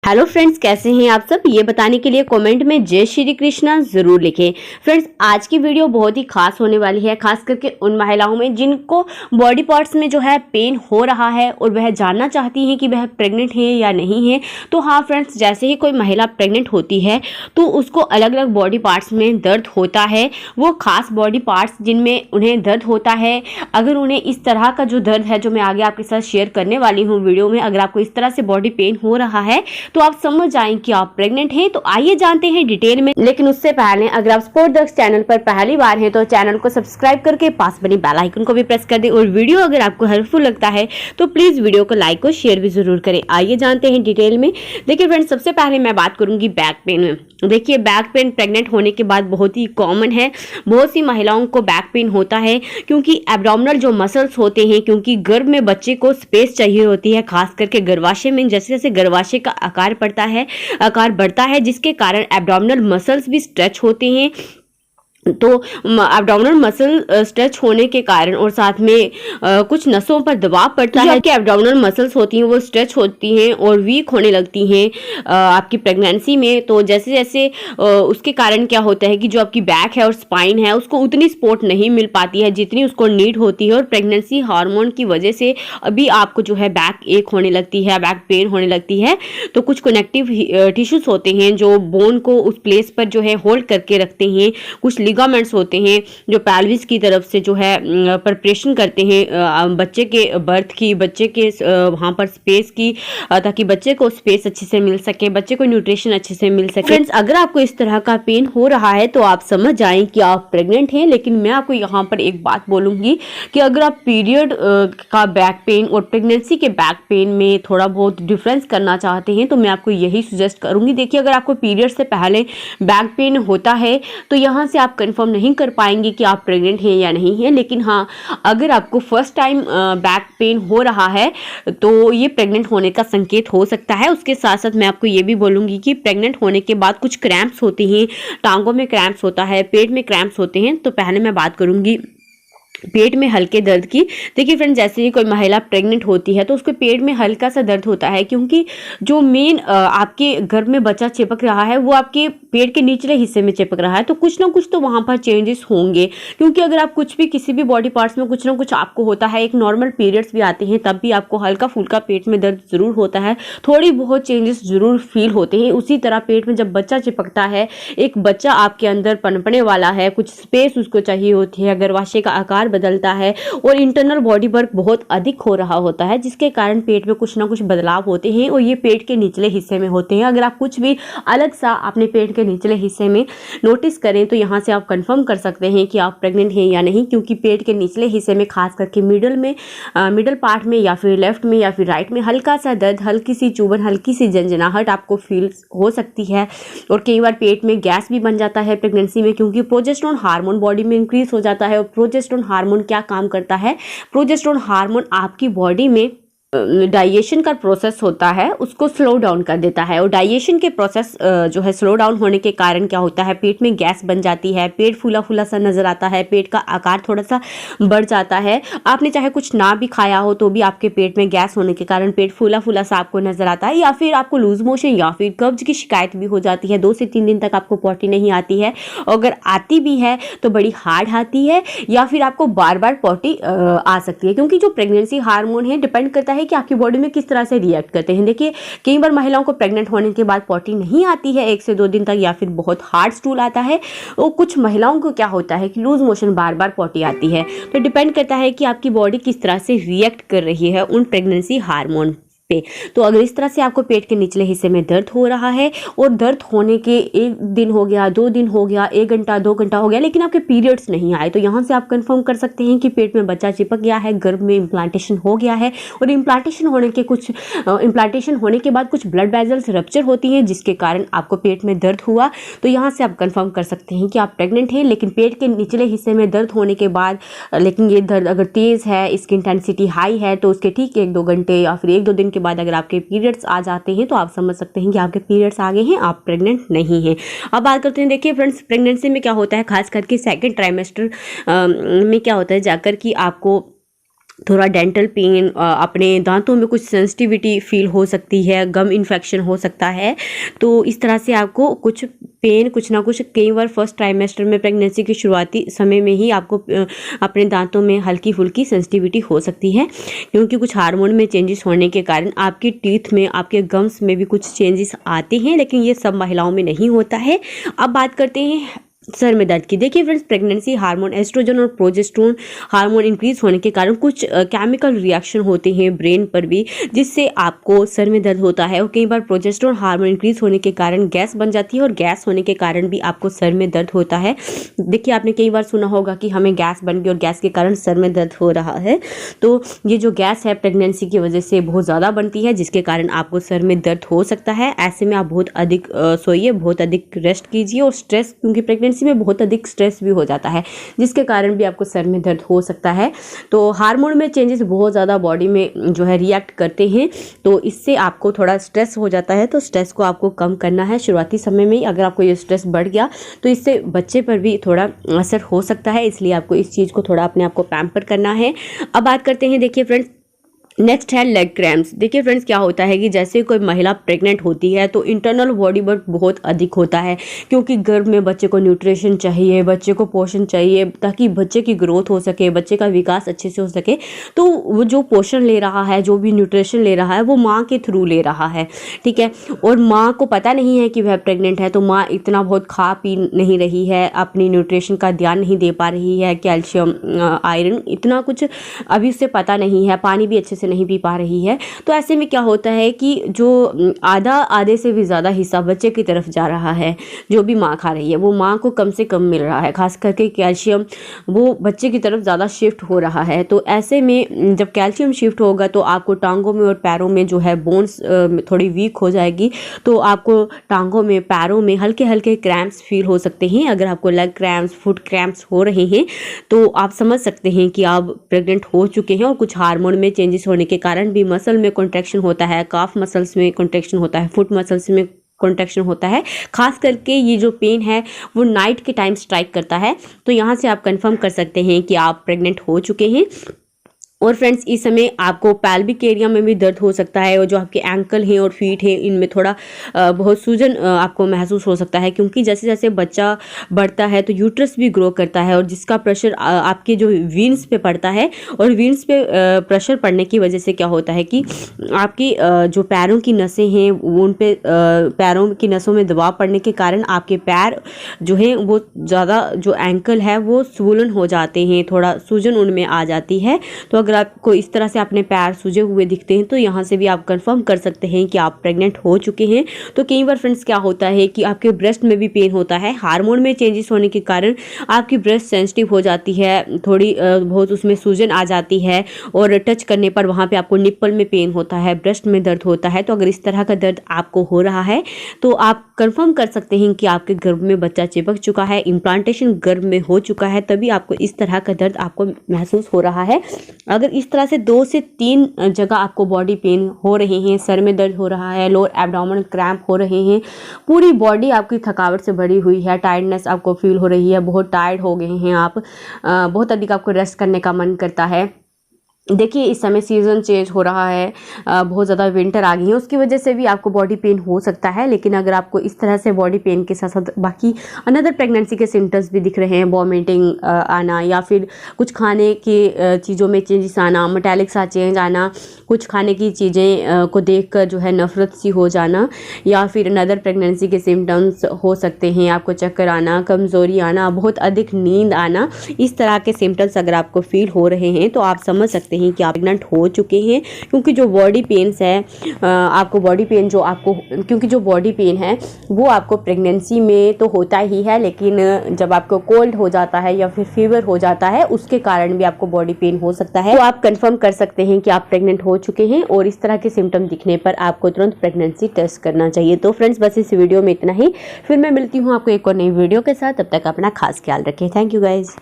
Hello friends, कैसे हैं आप सब? ये बताने के लिए कमेंट में जय श्री कृष्णा जरूर लिखें। फ्रेंड्स, आज की वीडियो बहुत ही खास होने वाली है, खास करके उन महिलाओं में जिनको बॉडी पार्ट्स में जो है पेन हो रहा है और वह जानना चाहती हैं कि वह प्रेग्नेंट है या नहीं है। तो हाँ फ्रेंड्स, जैसे ही कोई महिला प्रेग्नेंट होती है तो उसको अलग अलग बॉडी पार्ट्स में दर्द होता है। वो खास बॉडी पार्ट्स जिनमें उन्हें दर्द होता है, अगर उन्हें इस तरह का जो दर्द है जो मैं आगे आपके साथ शेयर करने वाली हूँ वीडियो में, अगर आपको इस तरह से बॉडी पेन हो रहा है तो आप समझ जाएं कि आप प्रेग्नेंट हैं। तो आइए जानते हैं डिटेल में, लेकिन उससे पहले अगर आप स्पोर्ट दक्ष चैनल पर पहली बार हैं तो चैनल को सब्सक्राइब करके पास बनी बेल आइकन को भी प्रेस कर दें और वीडियो अगर आपको हेल्पफुल लगता है तो प्लीज वीडियो को लाइक और शेयर भी जरूर करें। आइए जानते हैं डिटेल में। देखिए फ्रेंड्स, सबसे पहले मैं बात करूंगी बैक पेन में। देखिए, बैक पेन प्रेग्नेंट होने के बाद बहुत ही कॉमन है। बहुत सी महिलाओं को बैक पेन होता है क्योंकि एब्डोमिनल जो मसल्स होते हैं, क्योंकि गर्भ में बच्चे को स्पेस चाहिए होती है, खास करके गर्भाशय में। जैसे जैसे गर्भाशय का आकार बढ़ता है जिसके कारण एब्डोमिनल मसल्स भी स्ट्रेच होते हैं। तो एब्डोमिनल मसल स्ट्रेच होने के कारण और साथ में कुछ नसों पर दबाव पड़ता है कि एब्डोमिनल मसल्स होती हैं वो स्ट्रेच होती हैं और वीक होने लगती हैं आपकी प्रेगनेंसी में। तो जैसे जैसे उसके कारण क्या होता है कि जो आपकी बैक है और स्पाइन है उसको उतनी सपोर्ट नहीं मिल पाती है जितनी उसको नीड होती है, और प्रेगनेंसी हार्मोन की वजह से अभी आपको जो है बैक एक होने लगती है, बैक पेन होने लगती है। तो कुछ कनेक्टिव टिश्यूज होते हैं जो बोन को उस प्लेस पर जो है होल्ड करके रखते हैं। कुछ लिगामेंट्स होते हैं जो पेल्विस की तरफ से जो है प्रिपरेशन करते हैं बच्चे के बर्थ की, बच्चे के वहाँ पर स्पेस की, ताकि बच्चे को स्पेस अच्छे से मिल सके, बच्चे को न्यूट्रिशन अच्छे से मिल सके। फ्रेंड्स, अगर आपको इस तरह का पेन हो रहा है तो आप समझ जाएं कि आप प्रेग्नेंट हैं। लेकिन मैं आपको यहाँ पर एक बात बोलूँगी कि अगर आप पीरियड का बैक पेन और प्रेगनेंसी के बैक पेन में थोड़ा बहुत डिफरेंस करना चाहते हैं तो मैं आपको यही सजेस्ट करूँगी। देखिए, अगर आपको पीरियड से पहले बैक पेन होता है तो यहाँ से आप कंफर्म नहीं कर पाएंगे कि आप प्रेग्नेंट हैं या नहीं हैं। लेकिन हाँ, अगर आपको फर्स्ट टाइम बैक पेन हो रहा है तो ये प्रेग्नेंट होने का संकेत हो सकता है। उसके साथ साथ मैं आपको ये भी बोलूँगी कि प्रेग्नेंट होने के बाद कुछ क्रैम्प्स होती हैं, टांगों में क्रैम्प्स होता है, पेट में क्रैम्प्स होते हैं। तो पहले मैं बात करूँगी पेट में हल्के दर्द की। देखिए फ्रेंड्स, जैसे ही कोई महिला प्रेग्नेंट होती है तो उसके पेट में हल्का सा दर्द होता है, क्योंकि जो मेन आपके गर्भ में बच्चा चिपक रहा है वो आपके पेट के निचले हिस्से में चिपक रहा है। तो कुछ ना कुछ तो वहाँ पर चेंजेस होंगे, क्योंकि अगर आप कुछ भी किसी भी बॉडी पार्ट्स में कुछ ना कुछ आपको होता है, एक नॉर्मल पीरियड्स भी आते हैं तब भी आपको हल्का फुल्का पेट में दर्द जरूर होता है, थोड़ी बहुत चेंजेस जरूर फील होते हैं। उसी तरह पेट में जब बच्चा चिपकता है, एक बच्चा आपके अंदर पनपने वाला है, कुछ स्पेस उसको चाहिए होती है, गर्भाशय का आकार बदलता है और इंटरनल बॉडी वर्क बहुत अधिक हो रहा होता है, जिसके कारण पेट में कुछ ना कुछ बदलाव होते हैं और ये पेट के निचले हिस्से में होते हैं। अगर आप कुछ भी अलग सा अपने पेट के निचले हिस्से में नोटिस करें तो यहाँ से आप कंफर्म कर सकते हैं कि आप प्रेग्नेंट हैं या नहीं, क्योंकि पेट के निचले हिस्से में, खास करके मिडल पार्ट में या फिर लेफ्ट में या फिर राइट में हल्का सा दर्द, हल्की सी चुभन, हल्की सी झंझनाहट आपको फील हो सकती है। और कई बार पेट में गैस भी बन जाता है प्रेगनेंसी में, क्योंकि प्रोजेस्टेरोन हार्मोन बॉडी में इंक्रीज हो जाता है। और प्रोजेस्टेरोन हार्मोन क्या काम करता है? प्रोजेस्टेरोन हार्मोन आपकी बॉडी में डाइजेशन का प्रोसेस होता है उसको स्लो डाउन कर देता है, और डाइजेशन के प्रोसेस जो है स्लो डाउन होने के कारण क्या होता है, पेट में गैस बन जाती है, पेट फूला फूला सा नजर आता है, पेट का आकार थोड़ा सा बढ़ जाता है। आपने चाहे कुछ ना भी खाया हो तो भी आपके पेट में गैस होने के कारण पेट फूला फूला सा आपको नजर आता है, या फिर आपको लूज मोशन या फिर कब्ज की शिकायत भी हो जाती है। 2 से 3 दिन तक आपको पॉटी नहीं आती है, अगर आती भी है तो बड़ी हार्ड आती है, या फिर आपको बार बार पॉटी आ सकती है, क्योंकि जो प्रेगनेंसी हार्मोन है डिपेंड करता है कि आपकी बॉडी में किस तरह से रिएक्ट करते हैं। देखिए, कई बार महिलाओं को प्रेग्नेंट होने के बाद पॉटी नहीं आती है 1 से 2 दिन तक, या फिर बहुत हार्ड स्टूल आता है। और कुछ महिलाओं को क्या होता है कि लूज मोशन बार बार पॉटी आती है। तो डिपेंड करता है कि आपकी बॉडी किस तरह से रिएक्ट कर रही है उन प्रेगनेंसी हार्मोन पे। तो अगर इस तरह से आपको पेट के निचले हिस्से में दर्द हो रहा है और दर्द होने के 1 दिन हो गया, 2 दिन हो गया, 1 घंटा 2 घंटा हो गया, लेकिन आपके पीरियड्स नहीं आए, तो यहाँ से आप कंफर्म कर सकते हैं कि पेट में बच्चा चिपक गया है, गर्भ में इम्प्लांटेशन हो गया है। और इम्प्लांटेशन होने के बाद कुछ ब्लड वेजल्स रप्चर होती हैं, जिसके कारण आपको पेट में दर्द हुआ। तो यहाँ से आप कंफर्म कर सकते हैं कि आप प्रेग्नेंट हैं। लेकिन पेट के निचले हिस्से में दर्द होने के बाद, लेकिन ये दर्द अगर तेज़ है, इसकी इंटेंसिटी हाई है, तो उसके ठीक 1-2 घंटे या फिर 1-2 दिन के बाद अगर आपके पीरियड्स आ जाते हैं तो आप समझ सकते हैं कि आपके पीरियड्स आ गए हैं, आप प्रेग्नेंट नहीं हैं। अब बात करते हैं, देखिए फ्रेंड्स, प्रेगनेंसी में क्या होता है, खास करके सेकंड ट्राइमेस्टर में क्या होता है जाकर कि आपको थोड़ा डेंटल पेन, अपने दांतों में कुछ सेंसिटिविटी फील हो सकती है, गम इन्फेक्शन हो सकता है। तो इस तरह से आपको कुछ पेन कुछ ना कुछ कई बार फर्स्ट ट्राइमेस्टर में प्रेगनेंसी के शुरुआती समय में ही आपको अपने दांतों में हल्की फुल्की सेंसिटिविटी हो सकती है, क्योंकि कुछ हार्मोन में चेंजेस होने के कारण आपके टीथ में, आपके गम्स में भी कुछ चेंजेस आते हैं, लेकिन ये सब महिलाओं में नहीं होता है। अब बात करते हैं सर में दर्द की। देखिए फ्रेंड्स, प्रेगनेंसी हार्मोन एस्ट्रोजन और प्रोजेस्टेरोन हार्मोन इंक्रीज होने के कारण कुछ केमिकल रिएक्शन होते हैं ब्रेन पर भी, जिससे आपको सर में दर्द होता है। और कई बार प्रोजेस्टेरोन हार्मोन इंक्रीज होने के कारण गैस बन जाती है, और गैस होने के कारण भी आपको सर में दर्द होता है। देखिए, आपने कई बार सुना होगा कि हमें गैस बन गई और गैस के कारण सर में दर्द हो रहा है। तो ये जो गैस है प्रेगनेंसी की वजह से बहुत ज़्यादा बनती है, जिसके कारण आपको सर में दर्द हो सकता है। ऐसे में आप बहुत अधिक सोइए, बहुत अधिक रेस्ट कीजिए, और स्ट्रेस, क्योंकि प्रेगनेंसी में बहुत अधिक स्ट्रेस भी हो जाता है, जिसके कारण भी आपको सर में दर्द हो सकता है। तो हार्मोन में चेंजेस बहुत ज़्यादा बॉडी में जो है रिएक्ट करते हैं, तो इससे आपको थोड़ा स्ट्रेस हो जाता है। तो स्ट्रेस को आपको कम करना है शुरुआती समय में ही। अगर आपको ये स्ट्रेस बढ़ गया तो इससे बच्चे पर भी थोड़ा असर हो सकता है, इसलिए आपको इस चीज़ को थोड़ा अपने आप को पैम्पर करना है। अब बात करते हैं, देखिए फ्रेंड्स, नेक्स्ट है लेग क्रैम्प्स। देखिए फ्रेंड्स, क्या होता है कि जैसे कोई महिला प्रेग्नेंट होती है तो इंटरनल बॉडी वर्क बहुत अधिक होता है, क्योंकि गर्भ में बच्चे को न्यूट्रिशन चाहिए, बच्चे को पोषण चाहिए, ताकि बच्चे की ग्रोथ हो सके, बच्चे का विकास अच्छे से हो सके। तो वो जो पोषण ले रहा है, जो भी न्यूट्रिशन ले रहा है, वो माँ के थ्रू ले रहा है, ठीक है। और माँ को पता नहीं है कि वह प्रेग्नेंट है, तो माँ इतना बहुत खा पी नहीं रही है, अपनी न्यूट्रिशन का ध्यान नहीं दे पा रही है, कैल्शियम, आयरन, इतना कुछ अभी उससे पता नहीं है, पानी भी अच्छे नहीं पी पा रही है। तो ऐसे में क्या होता है कि जो आधे से भी ज़्यादा हिस्सा बच्चे की तरफ जा रहा है, जो भी माँ खा रही है वो माँ को कम से कम मिल रहा है, खास करके कैल्शियम वो बच्चे की तरफ ज़्यादा शिफ्ट हो रहा है। तो ऐसे में जब कैल्शियम शिफ्ट होगा तो आपको टांगों में और पैरों में जो है बोन्स थोड़ी वीक हो जाएगी, तो आपको टांगों में, पैरों में हल्के हल्के क्रैम्प्स फील हो सकते हैं। अगर आपको लेग क्रैम्प्स, फुट क्रैम्प्स हो रहे हैं तो आप समझ सकते हैं कि आप प्रेग्नेंट हो चुके हैं। और कुछ हार्मोन में चेंजेस होने के कारण भी मसल में कॉन्ट्रैक्शन होता है, काफ मसल्स में कॉन्ट्रैक्शन होता है, फुट मसल्स में कॉन्ट्रैक्शन होता है। खास करके ये जो पेन है वो नाइट के टाइम स्ट्राइक करता है। तो यहाँ से आप कंफर्म कर सकते हैं कि आप प्रेग्नेंट हो चुके हैं। और फ्रेंड्स, इस समय आपको पैल्विक एरिया में भी दर्द हो सकता है, और जो आपके एंकल हैं और फीट हैं इनमें थोड़ा बहुत सूजन आपको महसूस हो सकता है, क्योंकि जैसे जैसे बच्चा बढ़ता है तो यूट्रस भी ग्रो करता है, और जिसका प्रेशर आपके जो वीन्स पे पड़ता है, और वीन्स पे प्रेशर पड़ने की वजह से क्या होता है कि आपकी जो पैरों की नसें हैं उन पे पैरों की नसों में दबाव पड़ने के कारण आपके पैर जो है वो ज़्यादा, जो एंकल है वो स्वोलन हो जाते हैं, थोड़ा सूजन उनमें आ जाती है। तो अगर आपको इस तरह से अपने पैर सूजे हुए दिखते हैं तो यहाँ से भी आप कंफर्म कर सकते हैं कि आप प्रेग्नेंट हो चुके हैं। तो कई बार फ्रेंड्स क्या होता है कि आपके ब्रेस्ट में भी पेन होता है, हार्मोन में चेंजेस होने के कारण आपकी ब्रेस्ट सेंसिटिव हो जाती है, थोड़ी बहुत उसमें सूजन आ जाती है, और टच करने पर वहाँ पे आपको निप्पल में पेन होता है, ब्रेस्ट में दर्द होता है। तो अगर इस तरह का दर्द आपको हो रहा है तो आप कंफर्म कर सकते हैं कि आपके गर्भ में बच्चा चिपक चुका है, इम्प्लांटेशन गर्भ में हो चुका है, तभी आपको इस तरह का दर्द आपको महसूस हो रहा है। अगर इस तरह से 2 से 3 जगह आपको बॉडी पेन हो रहे हैं, सर में दर्द हो रहा है, लोअर एब्डोमेन क्रैम्प हो रहे हैं, पूरी बॉडी आपकी थकावट से भरी हुई है, टायर्डनेस आपको फील हो रही है, बहुत टायर्ड हो गए हैं आप, बहुत अधिक आपको रेस्ट करने का मन करता है। देखिए, इस समय सीज़न चेंज हो रहा है, बहुत ज़्यादा विंटर आ गई है, उसकी वजह से भी आपको बॉडी पेन हो सकता है। लेकिन अगर आपको इस तरह से बॉडी पेन के साथ साथ बाकी अनदर प्रेगनेंसी के सिम्टम्स भी दिख रहे हैं, वॉमिटिंग आना, या फिर कुछ खाने की चीज़ों में चेंजेस आना, मेटालिक सा चेंज आना, कुछ खाने की चीज़ें को देखकर जो है नफरत सी हो जाना, या फिर अनदर प्रेगनेंसी के सिम्टम्स हो सकते हैं, आपको चक्कर आना, कमज़ोरी आना, बहुत अधिक नींद आना, इस तरह के सिम्टम्स अगर आपको फील हो रहे हैं तो आप समझ सकते हैं कि आप प्रेग्नेंट हो चुके हैं। क्योंकि जो बॉडी पेन्स है आपको बॉडी पेन जो आपको क्योंकि जो बॉडी पेन है वो आपको प्रेगनेंसी में तो होता ही है, लेकिन जब आपको कोल्ड हो जाता है या फिर फीवर हो जाता है उसके कारण भी आपको बॉडी पेन हो सकता है। तो आप कंफर्म कर सकते हैं कि आप प्रेग्नेंट हो चुके हैं, और इस तरह के सिम्टम दिखने पर आपको तुरंत प्रेगनेंसी टेस्ट करना चाहिए। तो फ्रेंड्स, बस इस वीडियो में इतना ही, फिर मैं मिलती हूँ आपको एक और नई वीडियो के साथ। तब तक अपना खास ख्याल रखें। Thank you guys.